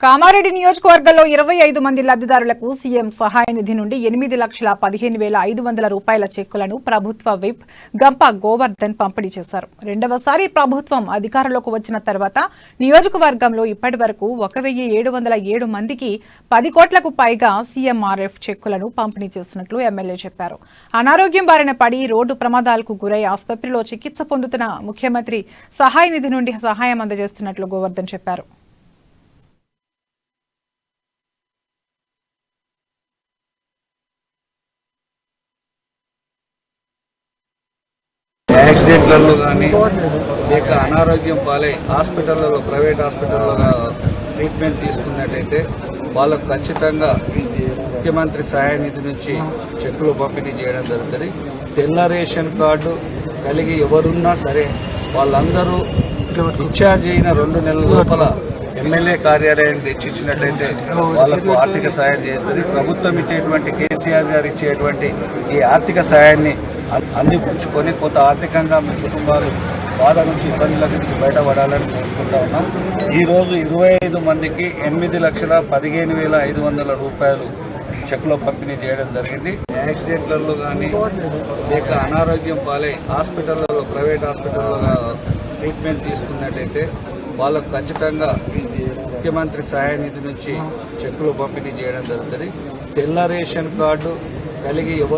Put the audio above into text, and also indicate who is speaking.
Speaker 1: కామారెడ్డి నియోజకవర్గంలో 25 మంది లబ్ధిదారులకు సీఎం సహాయ నిధి నుండి 8,15,500 రూపాయల చెక్కులను ప్రభుత్వ విప్ గంప గోవర్ధన్ పంపిణీ చేశారు. రెండవసారి ప్రభుత్వం అధికారంలోకి వచ్చిన తర్వాత నియోజకవర్గంలో ఇప్పటివరకు 1,707 మందికి 10 కోట్లకు పైగా సీఎంఆర్ఎఫ్ చెక్కులను పంపిణీ చేసినట్లు ఎమ్మెల్యే చెప్పారు. అనారోగ్యం బారిన పడి రోడ్డు ప్రమాదాలకు గురై ఆసుపత్రిలో చికిత్స పొందుతున్న ముఖ్యమంత్రి సహాయ నిధి నుండి సహాయం అందజేస్తున్నట్లు గోవర్ధన్ చెప్పారు.
Speaker 2: యాక్సిడెంట్లలో కానీ లేక అనారోగ్యం పాలై హాస్పిటల్లో ప్రైవేట్ హాస్పిటల్లో ట్రీట్మెంట్ తీసుకున్నట్టయితే వాళ్ళకు ఖచ్చితంగా ముఖ్యమంత్రి సహాయ నిధి నుంచి చెక్కులు పంపిణీ చేయడం జరుగుతుంది. తెల్ల రేషన్ కార్డు కలిగి ఎవరున్నా సరే వాళ్ళందరూ డిశ్చార్జ్ అయిన 2 నెలల లోపల ఎమ్మెల్యే కార్యాలయాన్ని తెచ్చిచ్చినట్లయితే వాళ్లకు ఆర్థిక సాయం చేస్తుంది. ప్రభుత్వం ఇచ్చేటువంటి కేసీఆర్ గారు ఇచ్చేటువంటి ఈ ఆర్థిక సాయాన్ని అందిపుచ్చుకొని కొంత ఆర్థికంగా మీ కుటుంబాలు బాధ నుంచి ఇబ్బందుల నుంచి బయటపడాలని కోరుకుంటా ఉన్నాం. ఈరోజు 25 మందికి 8,15,500 రూపాయలు చెక్కులో పంపిణీ చేయడం జరిగింది. యాక్సిడెంట్లలో కానీ లేక అనారోగ్యం పాలై హాస్పిటల్లో ప్రైవేట్ హాస్పిటల్లో ట్రీట్మెంట్ తీసుకున్నట్టయితే వాళ్ళకు ఖచ్చితంగా ముఖ్యమంత్రి సహాయ నిధి నుంచి చెక్కులు పంపిణీ చేయడం జరుగుతుంది. తెల్ల రేషన్ కార్డు కలిగి ఎవరు